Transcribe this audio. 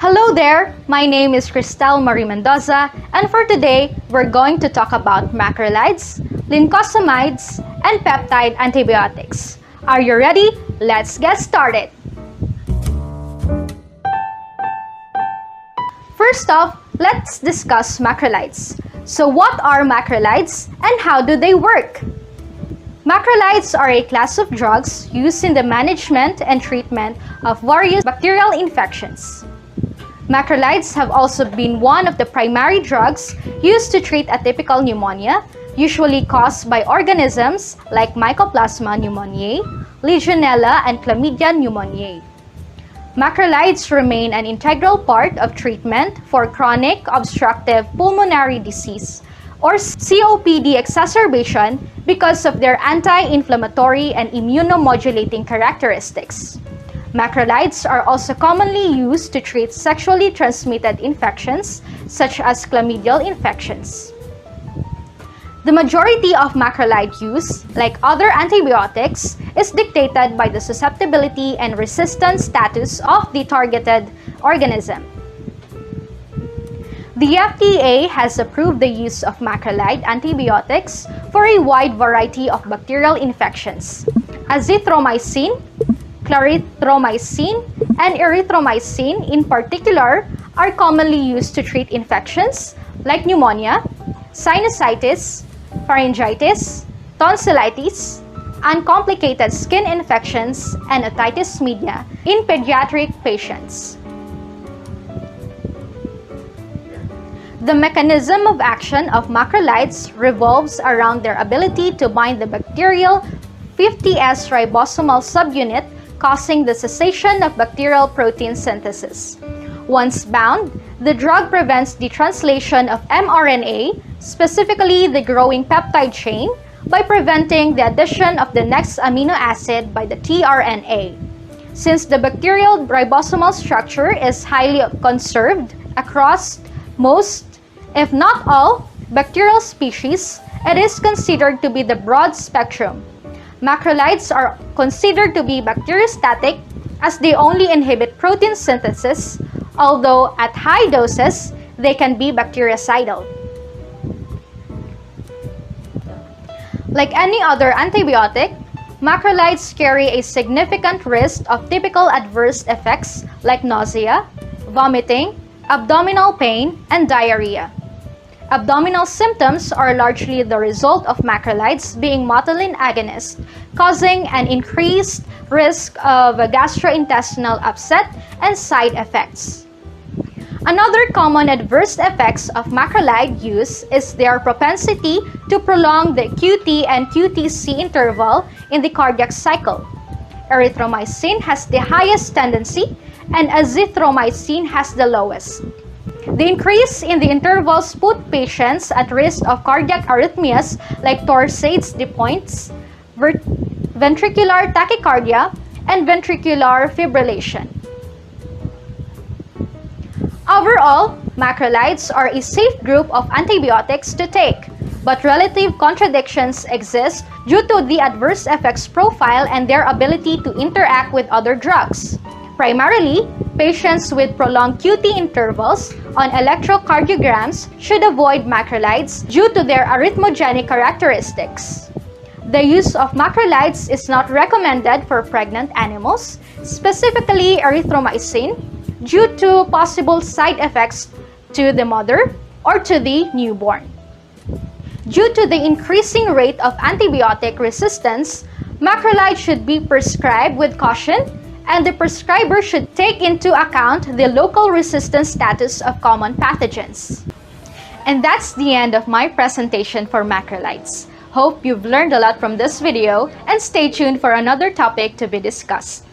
Hello there, my name is Kristelle Marie Mendoza, and for today, we're going to talk about macrolides, lincosamides, and peptide antibiotics. Are you ready? Let's get started! First off, let's discuss macrolides. So what are macrolides and how do they work? Macrolides are a class of drugs used in the management and treatment of various bacterial infections. Macrolides have also been one of the primary drugs used to treat atypical pneumonia, usually caused by organisms like Mycoplasma pneumoniae, Legionella, and Chlamydia pneumoniae. Macrolides remain an integral part of treatment for chronic obstructive pulmonary disease or COPD exacerbation because of their anti-inflammatory and immunomodulating characteristics. Macrolides are also commonly used to treat sexually transmitted infections such as chlamydial infections. The majority of macrolide use, like other antibiotics, is dictated by the susceptibility and resistance status of the targeted organism. The FDA has approved the use of macrolide antibiotics for a wide variety of bacterial infections. Azithromycin, clarithromycin, and erythromycin in particular are commonly used to treat infections like pneumonia, sinusitis, pharyngitis, tonsillitis, uncomplicated skin infections, and otitis media in pediatric patients. The mechanism of action of macrolides revolves around their ability to bind the bacterial 50S ribosomal subunit, causing the cessation of bacterial protein synthesis. Once bound, the drug prevents the translation of mRNA, specifically the growing peptide chain, by preventing the addition of the next amino acid by the tRNA. Since the bacterial ribosomal structure is highly conserved across most, if not all, bacterial species, it is considered to be the broad spectrum. Macrolides are considered to be bacteriostatic as they only inhibit protein synthesis, although at high doses, they can be bactericidal. Like any other antibiotic, macrolides carry a significant risk of typical adverse effects like nausea, vomiting, abdominal pain, and diarrhea. Abdominal symptoms are largely the result of macrolides being motilin agonists, causing an increased risk of gastrointestinal upset and side effects. Another common adverse effects of macrolide use is their propensity to prolong the QT and QTC interval in the cardiac cycle. Erythromycin has the highest tendency and azithromycin has the lowest. The increase in the intervals put patients at risk of cardiac arrhythmias like torsades de pointes, ventricular tachycardia, and ventricular fibrillation. Overall, macrolides are a safe group of antibiotics to take, but relative contradictions exist due to the adverse effects profile and their ability to interact with other drugs. Primarily, patients with prolonged QT intervals on electrocardiograms should avoid macrolides due to their arrhythmogenic characteristics. The use of macrolides is not recommended for pregnant animals, specifically erythromycin, due to possible side effects to the mother or to the newborn. Due to the increasing rate of antibiotic resistance, macrolides should be prescribed with caution, and the prescriber should take into account the local resistance status of common pathogens. And that's the end of my presentation for macrolides. Hope you've learned a lot from this video and stay tuned for another topic to be discussed.